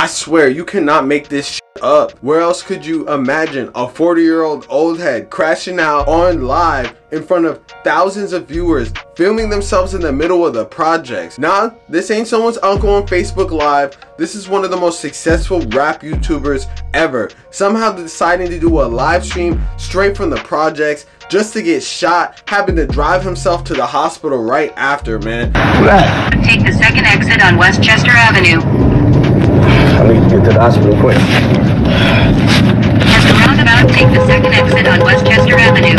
I swear, you cannot make this shit up. Where else could you imagine a 40-year-old old head crashing out on live in front of thousands of viewers, filming themselves in the middle of the projects? Nah, this ain't someone's uncle on Facebook Live. This is one of the most successful rap YouTubers ever. Somehow deciding to do a live stream straight from the projects just to get shot, having to drive himself to the hospital right after, man. Take the second exit on Westchester Avenue. I need to get to the hospital quick. At the roundabout, take the second exit on Westchester Avenue.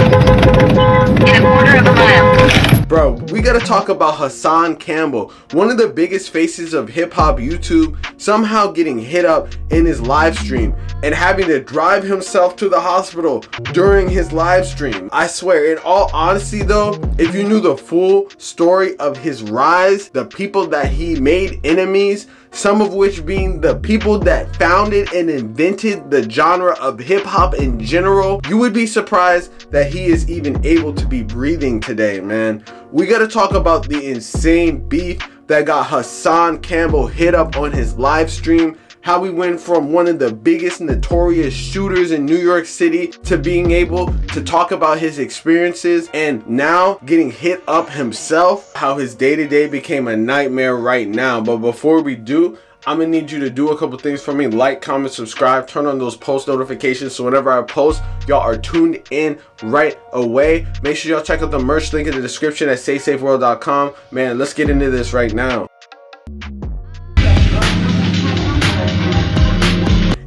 In a quarter of a mile. Bro, we gotta talk about Hassan Campbell, one of the biggest faces of hip-hop YouTube, somehow getting hit up in his live stream and having to drive himself to the hospital during his live stream. I swear, in all honesty though, if you knew the full story of his rise, the people that he made enemies, some of which being the people that founded and invented the genre of hip-hop in general, you would be surprised that he is even able to be breathing today, man. We gotta talk about the insane beef that got Hassan Campbell hit up on his live stream, how he went from one of the biggest notorious shooters in New York City to being able to talk about his experiences and now getting hit up himself, how his day-to-day became a nightmare right now. But before we do, I'm gonna need you to do a couple things for me. Like, comment, subscribe, turn on those post notifications so whenever I post, y'all are tuned in right away. Make sure y'all check out the merch link in the description at SaySafeWorld.com. Man, let's get into this right now.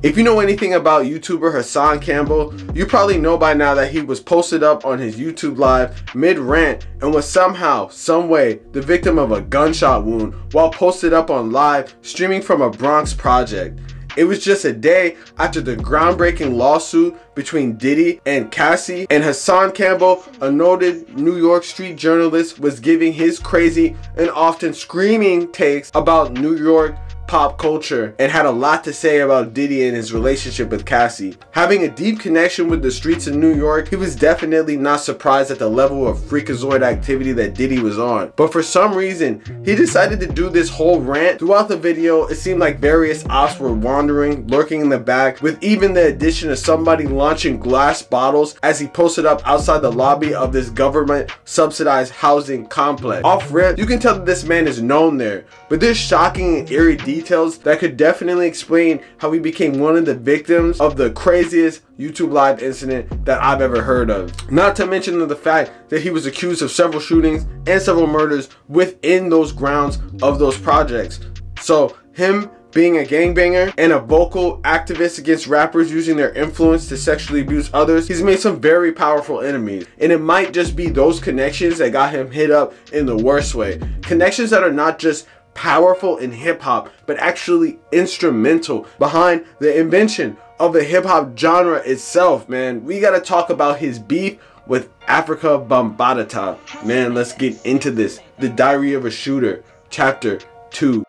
If you know anything about YouTuber Hassan Campbell, you probably know by now that he was posted up on his YouTube live mid-rant and was somehow, someway, the victim of a gunshot wound while posted up on live streaming from a Bronx project. It was just a day after the groundbreaking lawsuit between Diddy and Cassie, and Hassan Campbell, a noted New York street journalist, was giving his crazy and often screaming takes about New York pop culture and had a lot to say about Diddy and his relationship with Cassie. Having a deep connection with the streets of New York, he was definitely not surprised at the level of freakazoid activity that Diddy was on. But for some reason, he decided to do this whole rant. Throughout the video, it seemed like various ops were wandering, lurking in the back, with even the addition of somebody launching glass bottles as he posted up outside the lobby of this government subsidized housing complex. Off rip, you can tell that this man is known there, but there's shocking and eerie details that could definitely explain how he became one of the victims of the craziest YouTube live incident that I've ever heard of. Not to mention the fact that he was accused of several shootings and several murders within those grounds of those projects. So him being a gangbanger and a vocal activist against rappers using their influence to sexually abuse others, he's made some very powerful enemies. And it might just be those connections that got him hit up in the worst way. Connections that are not just powerful in hip-hop, but actually instrumental behind the invention of the hip-hop genre itself, man. We gotta talk about his beef with Afrika Bambaataa. Man, let's get into this. The Diary of a Shooter, Chapter 2.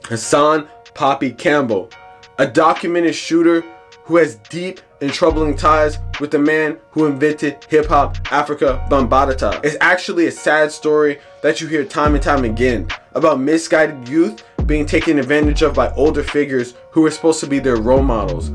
Hassan Poppy Campbell, a documented shooter who has deep and troubling ties with the man who invented hip-hop, Afrika Bambaataa. It's actually a sad story that you hear time and time again about misguided youth being taken advantage of by older figures who were supposed to be their role models.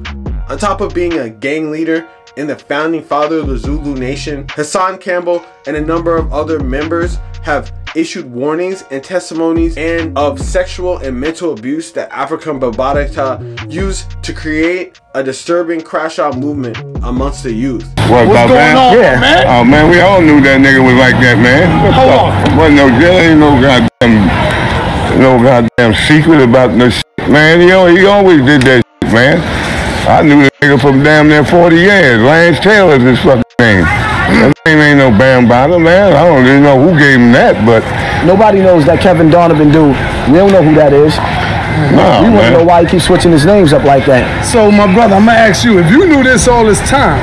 On top of being a gang leader and the founding father of the Zulu Nation, Hassan Campbell and a number of other members have issued warnings and testimonies and of sexual and mental abuse that Afrika Bambaataa used to create a disturbing crash out movement amongst the youth. What's going on, man? Oh man, we all knew that nigga was like that, man. Hold on. Wasn't no jail, ain't no goddamn secret about no shit, man. He always did that shit, man. I knew the nigga from damn near 40 years. Lance Taylor's his fucking name. That name ain't no bambaataa, man. I don't even know who gave him that, but nobody knows that Kevin Donovan dude. We don't know who that is. No, we want to know why he keeps switching his names up like that. So, my brother, I'm gonna ask you: if you knew this all this time,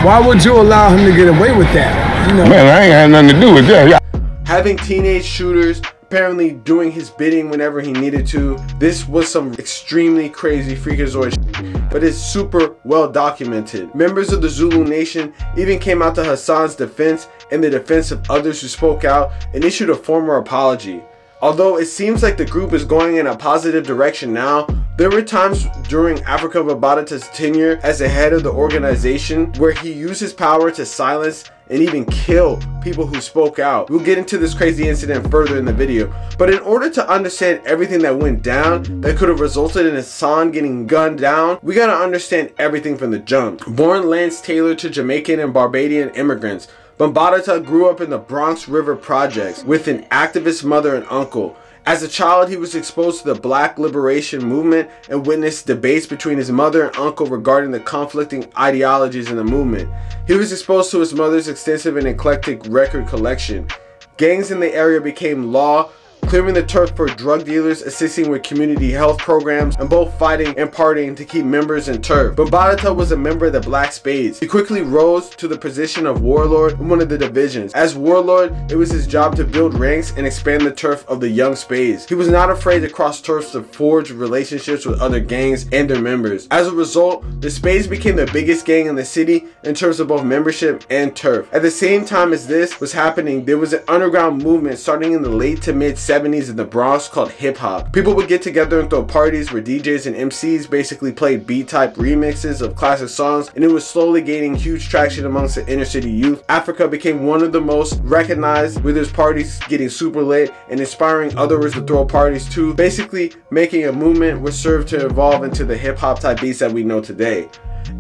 why would you allow him to get away with that? You know? Man, I ain't had nothing to do with that. Having teenage shooters apparently doing his bidding whenever he needed to. This was some extremely crazy freakazoid shit, but it's super well documented. Members of the Zulu Nation even came out to Hassan's defense and the defense of others who spoke out and issued a formal apology. Although it seems like the group is going in a positive direction now, there were times during Afrika Bambaataa's tenure as the head of the organization where he used his power to silence and even kill people who spoke out. We'll get into this crazy incident further in the video, but in order to understand everything that went down that could have resulted in Hassan getting gunned down, we gotta understand everything from the jump. Born Lance Taylor to Jamaican and Barbadian immigrants, Bambaataa grew up in the Bronx River projects with an activist mother and uncle. As a child, he was exposed to the Black liberation movement and witnessed debates between his mother and uncle regarding the conflicting ideologies in the movement. He was exposed to his mother's extensive and eclectic record collection. Gangs in the area became law, clearing the turf for drug dealers, assisting with community health programs, and both fighting and partying to keep members in turf. Bambaataa was a member of the Black Spades. He quickly rose to the position of warlord in one of the divisions. As warlord, it was his job to build ranks and expand the turf of the young Spades. He was not afraid to cross turfs to forge relationships with other gangs and their members. As a result, the Spades became the biggest gang in the city in terms of both membership and turf. At the same time as this was happening, there was an underground movement starting in the late to mid 70s in the Bronx called hip hop. People would get together and throw parties where DJs and MCs basically played beat-type remixes of classic songs, and it was slowly gaining huge traction amongst the inner city youth. Africa became one of the most recognized, with its parties getting super lit and inspiring others to throw parties too, basically making a movement which served to evolve into the hip hop type beats that we know today.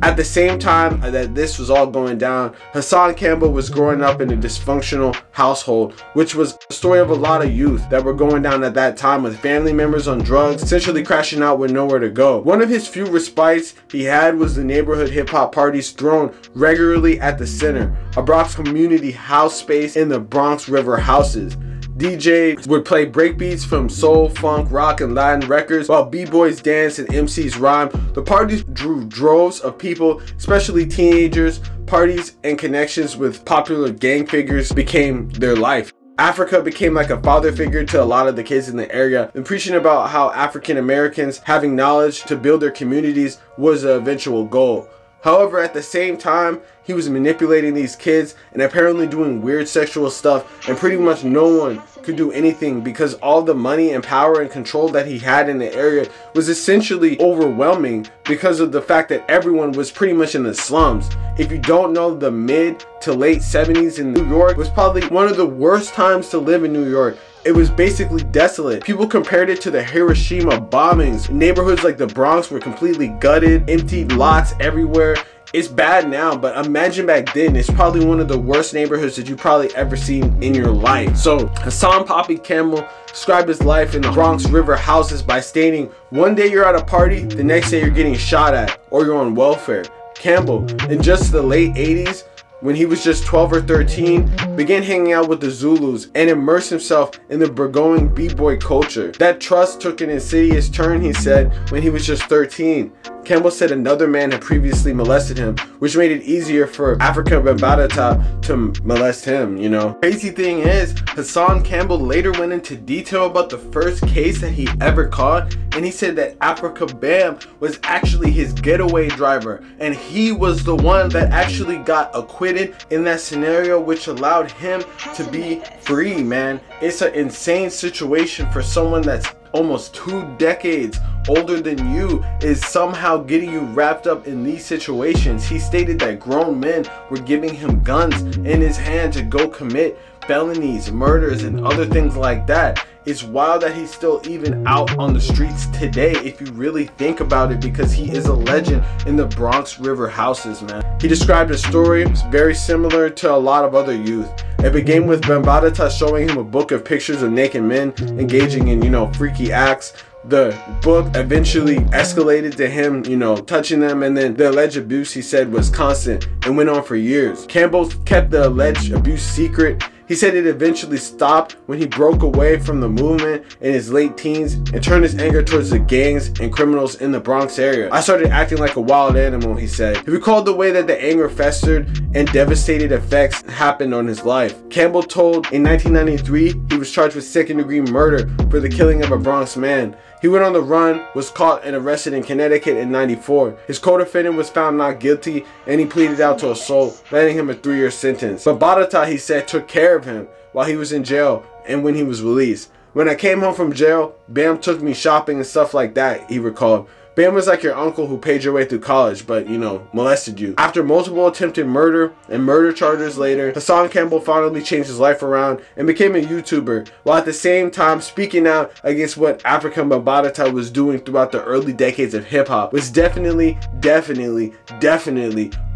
At the same time that this was all going down, Hassan Campbell was growing up in a dysfunctional household, which was the story of a lot of youth that were going down at that time, with family members on drugs, essentially crashing out with nowhere to go. One of his few respites he had was the neighborhood hip-hop parties thrown regularly at the Center, a Bronx community house space in the Bronx River houses. DJs would play breakbeats from soul, funk, rock, and Latin records while b-boys danced and MCs rhymed. The parties drew droves of people, especially teenagers. Parties and connections with popular gang figures became their life. Africa became like a father figure to a lot of the kids in the area, and preaching about how African Americans having knowledge to build their communities was the eventual goal. However, at the same time, he was manipulating these kids and apparently doing weird sexual stuff, and pretty much no one could do anything because all the money and power and control that he had in the area was essentially overwhelming because of the fact that everyone was pretty much in the slums. If you don't know, the mid to late 70s in New York was probably one of the worst times to live in New York. It was basically desolate. People compared it to the Hiroshima bombings. Neighborhoods like the Bronx were completely gutted, empty lots everywhere. It's bad now, but imagine back then. It's probably one of the worst neighborhoods that you've probably ever seen in your life. So Hassan Poppy Campbell described his life in the Bronx River houses by stating, one day you're at a party, the next day you're getting shot at, or you're on welfare. Campbell, in just the late 80s, when he was just 12 or 13, began hanging out with the Zulus and immersed himself in the burgeoning b-boy culture. That trust took an insidious turn, he said, when he was just 13. Campbell said another man had previously molested him, which made it easier for Afrika Bambaataa to molest him, you know. Crazy thing is, Hassan Campbell later went into detail about the first case that he ever caught, and he said that Afrika Bam was actually his getaway driver, and he was the one that actually got acquitted in that scenario, which allowed him to be free, man. It's an insane situation for someone that's almost 2 decades older than you is somehow getting you wrapped up in these situations. He stated that grown men were giving him guns in his hand to go commit felonies, murders, and other things like that. It's wild that he's still even out on the streets today if you really think about it, because he is a legend in the Bronx River houses, man. He described a story very similar to a lot of other youth. It began with Bambaataa showing him a book of pictures of naked men engaging in, you know, freaky acts. The book eventually escalated to him, you know, touching them, and then the alleged abuse, he said, was constant and went on for years. Campbell kept the alleged abuse secret. He said it eventually stopped when he broke away from the movement in his late teens and turned his anger towards the gangs and criminals in the Bronx area. I started acting like a wild animal, he said. He recalled the way that the anger festered and devastating effects happened on his life. Campbell told in 1993 he was charged with second-degree murder for the killing of a Bronx man. He went on the run, was caught and arrested in Connecticut in '94. His co-defendant was found not guilty, and he pleaded out to assault, landing him a 3-year sentence. But Bambaataa, he said, took care of him while he was in jail and when he was released. When I came home from jail, Bam took me shopping and stuff like that, he recalled. Bam was like your uncle who paid your way through college, but, you know, molested you. After multiple attempted murder and murder charges later, Hassan Campbell finally changed his life around and became a YouTuber, while at the same time speaking out against what Afrika Bambaataa was doing throughout the early decades of hip-hop, was definitely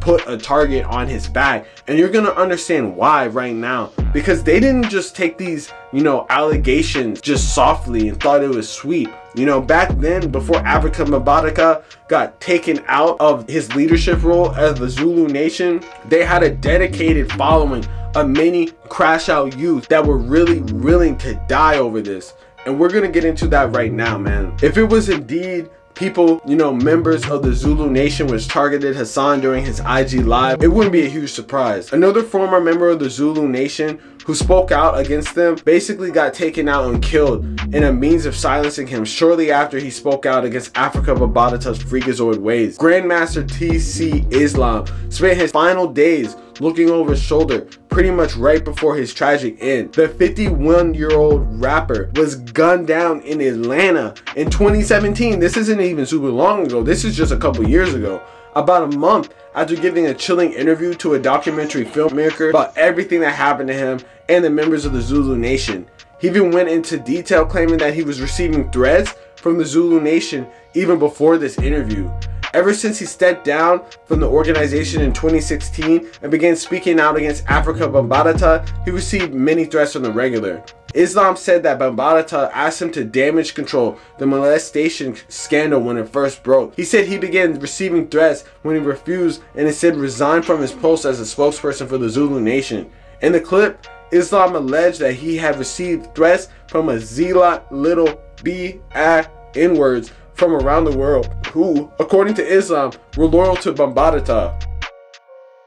put a target on his back. And you're gonna understand why right now, because they didn't just take these, you know, allegations just softly and thought it was sweet. You know, back then, before Afrika Bambaataa got taken out of his leadership role as the Zulu Nation, they had a dedicated following of many crash out youth that were really willing to die over this. And we're gonna get into that right now, man. If it was indeed people, you know, members of the Zulu Nation which targeted Hassan during his IG live, it wouldn't be a huge surprise. Another former member of the Zulu Nation who spoke out against them basically got taken out and killed in a means of silencing him shortly after he spoke out against Afrika Bambaataa's freakazoid ways. Grandmaster TC Islam spent his final days looking over his shoulder pretty much right before his tragic end. The 51-year-old rapper was gunned down in Atlanta in 2017. This isn't even super long ago. This is just a couple years ago. About a month after giving a chilling interview to a documentary filmmaker about everything that happened to him and the members of the Zulu Nation. He even went into detail claiming that he was receiving threats from the Zulu Nation even before this interview. Ever since he stepped down from the organization in 2016 and began speaking out against Afrika Bambaataa, he received many threats from the regular. Islam said that Bambaataa asked him to damage control the molestation scandal when it first broke. He said he began receiving threats when he refused and instead resigned from his post as a spokesperson for the Zulu Nation. In the clip, Islam alleged that he had received threats from a zealot little N-words from around the world who, according to Islam, were loyal to Bambaataa.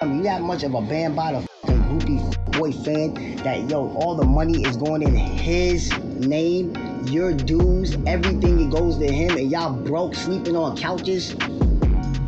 You that much of a Bambaataa groupie boy fan that, yo, all the money is going in his name, your dues, everything it goes to him, and y'all broke sleeping on couches?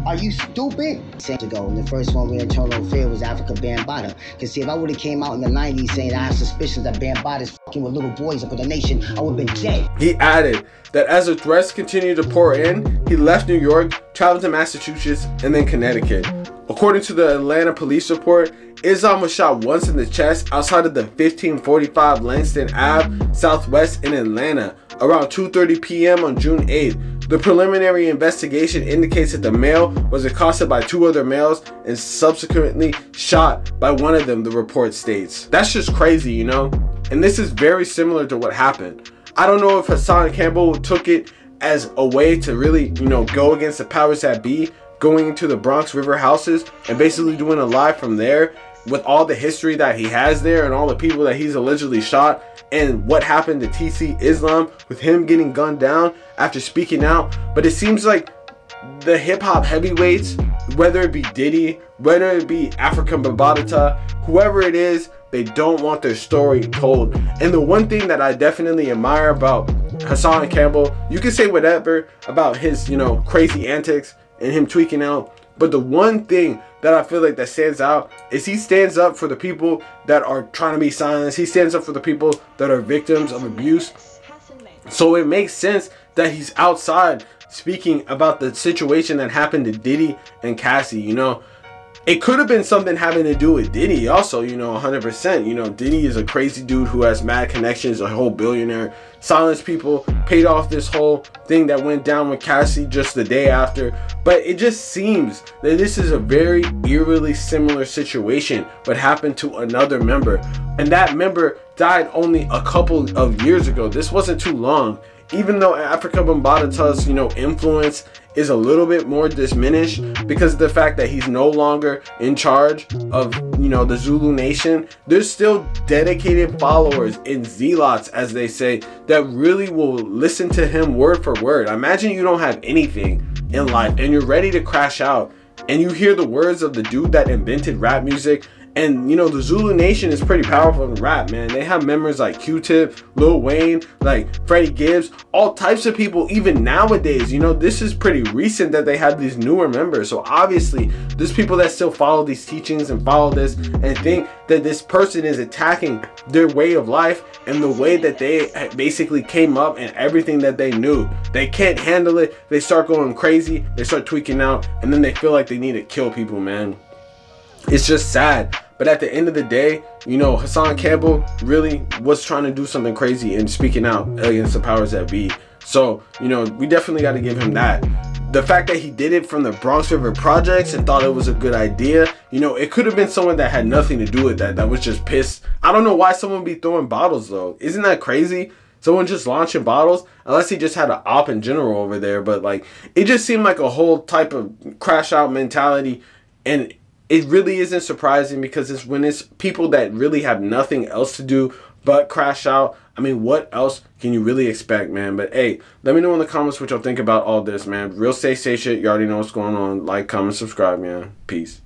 Are you stupid? Years ago, and the first one we had told on fair was Afrika Bambaataa. Cause see, if I would have came out in the 90s saying I have suspicions that Bambaataa is fucking with little boys up in the nation, I would have been dead. He added that as the threats continued to pour in, he left New York, traveled to Massachusetts, and then Connecticut. According to the Atlanta police report, Islam was shot once in the chest outside of the 1545 Langston Ave Southwest in Atlanta around 2:30 p.m. on June 8th. The preliminary investigation indicates that the male was accosted by two other males and subsequently shot by one of them, the report states. That's just crazy, you know? And this is very similar to what happened. I don't know if Hassan Campbell took it as a way to really, you know, go against the powers that be, going into the Bronx River houses and basically doing a live from there with all the history that he has there and all the people that he's allegedly shot and what happened to TC Islam with him getting gunned down after speaking out. But it seems like the hip-hop heavyweights, whether it be Diddy, whether it be Afrika Bambaataa, whoever it is, they don't want their story told. And the one thing that I definitely admire about Hassan Campbell, you can say whatever about his, you know, crazy antics and him tweaking out, but the one thing that I feel like that stands out is he stands up for the people that are trying to be silenced. He stands up for the people that are victims of abuse. So it makes sense that he's outside speaking about the situation that happened to Diddy and Cassie, you know. It could have been something having to do with Diddy also, you know, 100%. You know, Diddy is a crazy dude who has mad connections, a whole billionaire, silenced people, paid off this whole thing that went down with Cassie just the day after. But it just seems that this is a very eerily similar situation, but happened to another member. And that member died only a couple of years ago. This wasn't too long. Even though Afrika Bambaataa's, you know, influence is a little bit more diminished because of the fact that he's no longer in charge of, you know, the Zulu Nation, there's still dedicated followers and zealots, as they say, that really will listen to him word for word. Imagine you don't have anything in life and you're ready to crash out, and you hear the words of the dude that invented rap music And you know, the Zulu Nation is pretty powerful in rap, man. They have members like Q-Tip, Lil Wayne, like Freddie Gibbs, all types of people. Even nowadays, you know, this is pretty recent that they have these newer members. So obviously there's people that still follow these teachings and follow this and think that this person is attacking their way of life and the way that they basically came up and everything that they knew. They can't handle it. They start going crazy. They start tweaking out, and then they feel like they need to kill people, man. It's just sad. But at the end of the day, you know, Hassan Campbell really was trying to do something crazy and speaking out against the powers that be. So, you know, we definitely got to give him that. The fact that he did it from the Bronx River Projects and thought it was a good idea, you know, it could have been someone that had nothing to do with that, that was just pissed. I don't know why someone would be throwing bottles, though. Isn't that crazy? Someone just launching bottles, unless he just had an op in general over there. But like, it just seemed like a whole type of crash out mentality. And it really isn't surprising, because it's when it's people that really have nothing else to do but crash out. I mean, what else can you really expect, man? But hey, let me know in the comments what y'all think about all this, man. Real stay shit. You already know what's going on. Like, comment, subscribe, man. Peace.